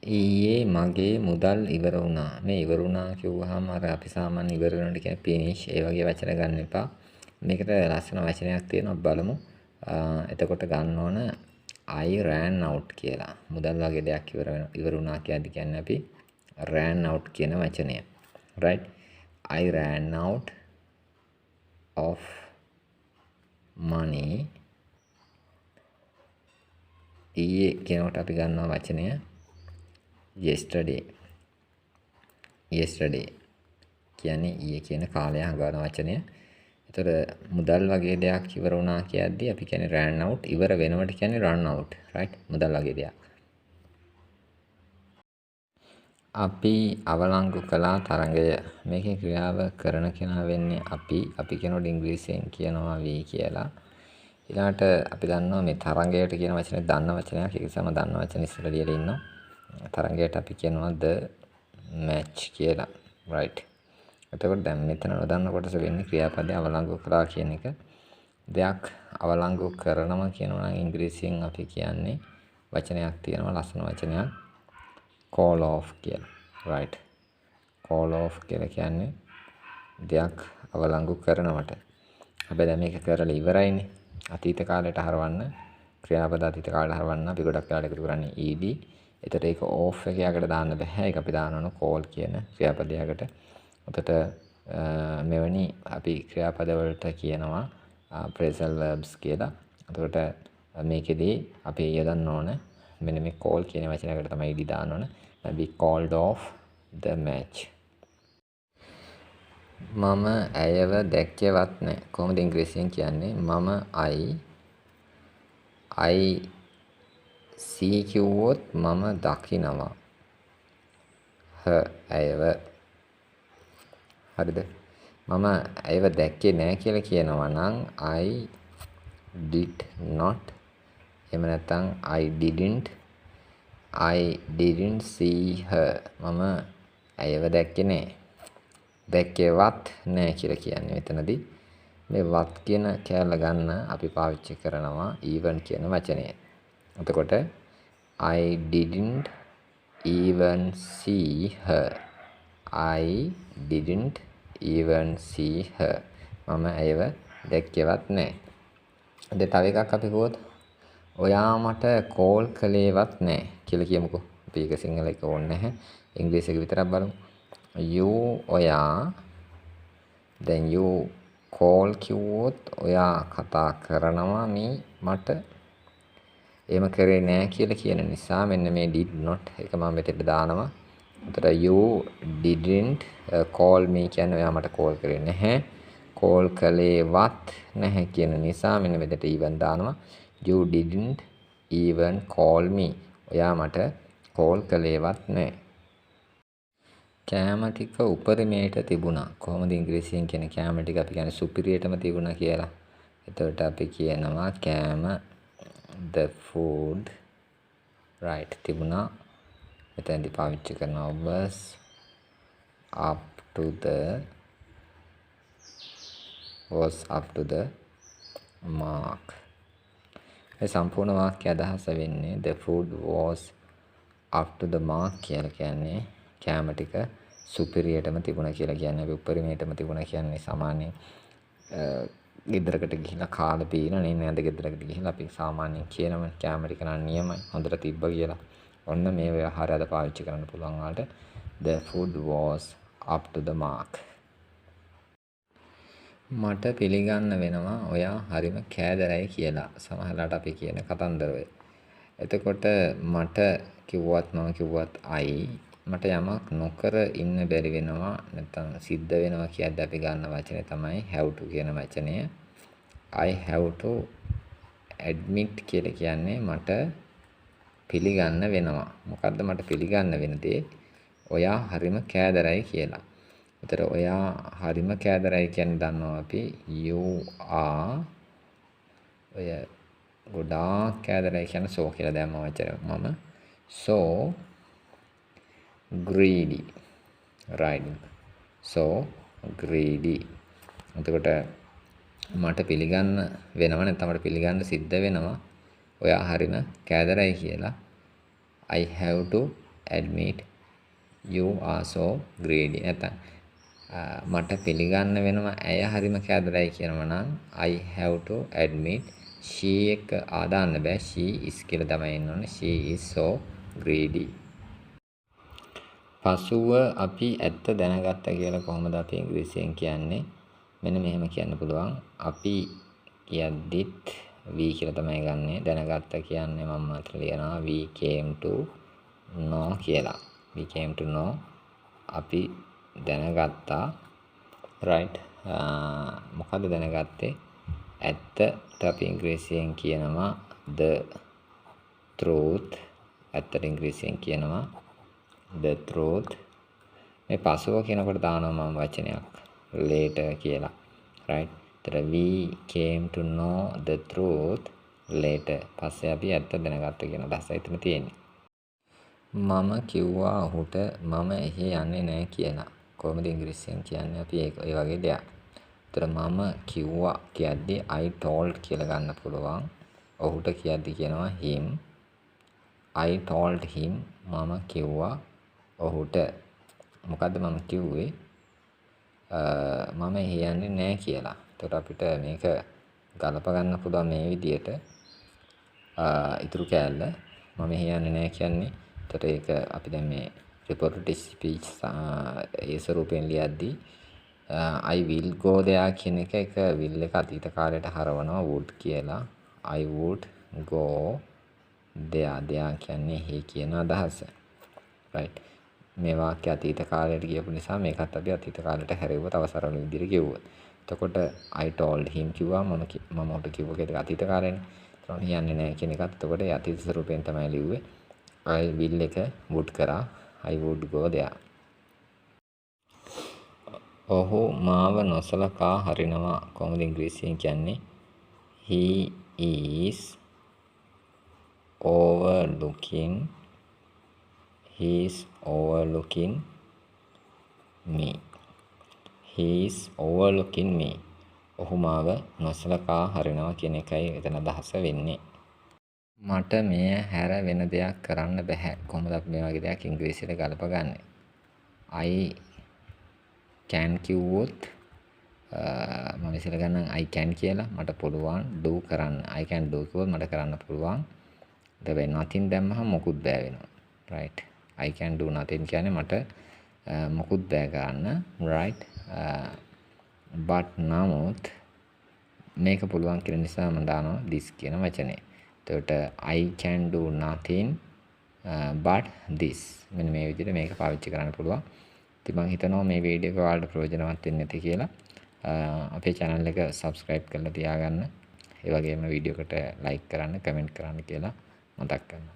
ඊයේ මගේ මුදල් ඉවර වුණා. මේ ඉවර වුණා කිව්වහම අර අපි සාමාන්‍ය ඉවර වෙනකොට කියන්නේ finish ඒ වගේ වචන ගන්න එපා. මේකට ලස්සන වචනයක් තියෙනවා බලමු. එතකොට ගන්න ඕන I ran out කියලා. මුදල් වගේ දෙයක් ඉවර වුණා කියන්නේ අපි ran out කියන වචනය. right? I ran out of money. ඊයේ කියනකොට අපි ගන්නවා වචනය yesterday කියන්නේ ඊයේ කියන කාලය හඟවන වචනය. ඒතර මුදල් වගේ දෙයක් ඉවර වුණා කියද්දී අපි කියන්නේ ran out, ඉවර වෙනවට කියන්නේ run out, right? මුදල් වගේ දෙයක්. අපි අවලංගු කළා තරඟය. මේකේ ක්‍රියාව කරන කෙනා වෙන්නේ අපි කියනකොට ඉංග්‍රීසියෙන් කියනවා we කියලා. ඊළඟට අපි දන්නවා මේ තරඟයට කියන වචනේ දන්න වචනයක්. ඒක නිසා මම දන්න වචනේ ඉස්සරහ ලියලා ඉන්නවා. තරඟයට අපි කියනවා the match කියලා. right. එතකොට දැන් මෙතන නොදන්න කොටස වෙන්නේ ක්‍රියාපදයේ අවලංගු කළා කියන එක. දෙයක් අවලංගු කරනවා කියනවා නම් ඉංග්‍රීසියෙන් අපි කියන්නේ වචනයක් තියෙනවා ලස්සන වචනයක් call off කියලා. right. call off කියලා කියන්නේ දෙයක් අවලංගු කරනවට. හැබැයි දැන් මේක කරලා ඉවරයිනේ. අතීත කාලයට හරවන්න ක්‍රියාපද අතීත කාලයට හරවන්න අපි ගොඩක් කාලයකට එකතු කරන්නේ ed. එතකොට ඒක off එකකට දාන්න බෑ. ඒක අපි දාන්න ඕන call කියන ක්‍රියාපදයකට. එතකොට මෙවැනි අපි ක්‍රියාපද වලට කියනවා phrasal verbs කියලා. එතකොට මේකෙදී අපි යොදන්න ඕන මෙන්න මේ call කියන වචනයකට තමයි ed දාන්න ඕන. we called off the match. මම ඇයව දැක්කේවත් නැහැ. කොහොමද ඉංග්‍රීසියෙන් කියන්නේ? මම I see කිව්වොත් මම දකිනවා. ඇයව. හරිද? මම ඇයව දැක්කේ නැහැ කියලා කියනවා නම් I did not. එහෙම නැත්නම් I didn't see her. මම ඇයව දැක්කේ නැහැ. දැක්කේවත් නැහැ කියලා කියන්නේ මෙතනදී මේ වත් කියන කැලල ගන්න අපි පාවිච්චි කරනවා even කියන වචනය. එතකොට I didn't even see her. I didn't even see her. මම ඇයව දැක්කේවත් නැහැ. දැන් තව එකක් අපි කිව්වොත් ඔයා මට කෝල් කළේවත් නැහැ කියලා කියමුකෝ. අපි ඒක සිංහල එක ඕනේ නැහැ. ඉංග්‍රීසි එක විතරක් බලමු. ඔයා දැන් you call කිව්වොත් ඔයා කතා කරනවා මේ මට එහෙම කරේ නෑ කියලා කියන නිසා මෙන්න මේ did not එක මම මෙතෙන්ට දානවා. එතකොට you didn't call me කියන්නේ ඔයා මට call කරේ නැහැ. call කළේවත් නැහැ කියන නිසා මෙන්න මෙතෙන්ට even දානවා. you didn't even call me. ඔයා මට call කළේවත් නැහැ. කෑම ටික උපරිමයට තිබුණා. කොහොමද ඉංග්‍රීසියෙන් කියන්නේ කෑම ටික අපි කියන්නේ සුපිරියටම තිබුණා කියලා. එතකොට අපි කියනවා කෑම the food right තිබුණා. එතෙන්දී පාවිච්චි කරනවා was up to the mark. මේ සම්පූර්ණ වාක්‍ය අදහස වෙන්නේ the food was up to the mark කියලා කියන්නේ කෑම ටික සුපිරියටම තිබුණා කියලා කියන්නේ අපි උපරිමයටම තිබුණා කියන්නේ සාමාන්‍යයෙන් ගෙදරකට ගිහිල්ලා කාලා බීලා නේ නේද ගෙදරකට ගිහිල්ලා අපි සාමාන්‍යයෙන් කියනම කෑම ටික නම් නියමයි හොඳට තිබ්බ කියලා. ඔන්න මේ ව්‍යවහාරය අද පාවිච්චි කරන්න පුළුවන් වලට the food was up to the mark. මට පිළිගන්න වෙනවා ඔයා හරිම කෑදරයි කියලා. සමහරවිට අපි කියන කතන්දර ඔය. එතකොට මට කිව්වත් මම කිව්වත් මට යමක් නොකර ඉන්න බැරි වෙනවා නැත්නම් සිද්ධ වෙනවා කියද්දී අපි ගන්න වචනේ තමයි have to කියන වචනය. I have to admit කියලා කියන්නේ මට පිළිගන්න වෙනවා. මොකද්ද මට පිළිගන්න වෙන දේ? ඔයා හරිම කෑදරයි කියලා. ඒතර ඔයා හරිම කෑදරයි කියන්නේ දන්නවා අපි you are ඔය ගොඩාක් කෑදරයි කියන so කියලා දැම්ම වචනේ මම so greedy right so greedy. එතකොට මට පිළිගන්න වෙනවා නැත්නම් මට පිළිගන්න සිද්ධ වෙනවා ඔයා හරිම කෑදරයි කියලා. I have to admit you are so greedy. නැත්නම් මට පිළිගන්න වෙනවා ඇය හරිම කැදරයි කියනවා නම් I have to admit she එක ආදාන්න බෑ she is කියලා තමයි එන්න ඕනේ she is so greedy. පසුව අපි ඇත්ත දැනගත්තා කියලා කොහොමද අපි ඉංග්‍රීසියෙන් කියන්නේ? මෙන්න මෙහෙම කියන්න පුළුවන්. අපි කියද්දිත් we කියලා තමයි ගන්නෙ. දැනගත්තා කියන්නේ මම අතට ලියනවා we came to know කියලා. we came to know අපි දැනගත්තා. right මොකද්ද දැනගත්තේ? ඇත්තට අපි ඉංග්‍රීසියෙන් කියනවා the truth. ඇත්තට ඉංග්‍රීසියෙන් කියනවා the truth. මේ පසුව කියනකොට දානවා මම වචනයක් later කියලා. right තර we came to know the truth later. පස්සේ අපි ඇත්ත දැනගත්ත කියන අදහස එතන තියෙන්නේ. මම කිව්වා ඔහුට මම එහි යන්නේ නැහැ කියලා. කොහොමද ඉංග්‍රීසියෙන් කියන්නේ අපි ඒ වගේ දෙයක්. තර මම කිව්වා කියද්දි I told කියලා ගන්න පුළුවන්. ඔහුට කියද්දි කියනවා him. I told him මම කිව්වා ඔහුට. මොකද්ද මම කිව්වේ? මම එහි යන්නේ නැහැ කියලා. එතකොට අපිට මේක ගලප ගන්න පුළුවන් මේ විදිහට. ඉතුරු කෑල්ල මම එහි යන්නේ නැහැ කියන්නේ. එතකොට ඒක අපි දැන් මේ reported speech ඒ ස්වරූපයෙන් ලියද්දී I will go there කියන එක will එක අතීත කාලයට හරවනවා would කියලා. I would go there කියන්නේ එහි කියන අදහස. right මේ වාක්‍ය අතීත කාලයට කියපු නිසා මේකත් අපි අතීත කාලයට හැරෙව්ව තව සරල විදිහට කිව්වොත්. එතකොට I told him කිව්වා මම ඔහුට කිව්ව කෙනෙක් අතීත කාලෙනේ. එතකොට යන්නේ නැහැ කියන එකත් එතකොට ඒ අතීත ස්වරූපයෙන් තමයි ලිව්වේ. I will එක would කරා I would go there. ඔහු මාව නොසලකා හරිනවා. කොහොමද ඉංග්‍රීසියෙන් කියන්නේ? He is overlooking me. He is overlooking me. ඔහු මාව නොසලකා හරිනවා කියන එකයි එතන අදහස වෙන්නේ. මට මෙය හැර වෙන දෙයක් කරන්න බෑ. කොහොමද අපි මේ වගේ දෙයක් ඉංග්‍රීසියට ගලප ගන්නෙ? I can කිව්වොත් මම ඉස්සෙල්ලා ගන්නම් I can කියලා. මට පුළුවන් do කරන්න. I can do කිව්වොත් මට කරන්න පුළුවන්. හැබැයි nothing දැම්මහම මොකුත් බෑ වෙනවා. right I can do nothing කියන්නේ මට මොකුත් බෑ කරන්න. right but නමුත් මේක පුළුවන් කියන නිසා මම දානවා this කියන වචනේ. එතකොට I can do nothing but this. මෙන්න මේ විදිහට මේක පාවිච්චි කරන්න පුළුවන්. ඉතින් මම හිතනවා මේ වීඩියෝ එක ඔයාලට ප්‍රයෝජනවත් වෙන්නේ නැති කියලා. අපේ channel එක subscribe කරලා තියාගන්න. ඒ වගේම වීඩියෝ එකට like කරන්න, comment කරන්න කියලා මතක් කරනවා.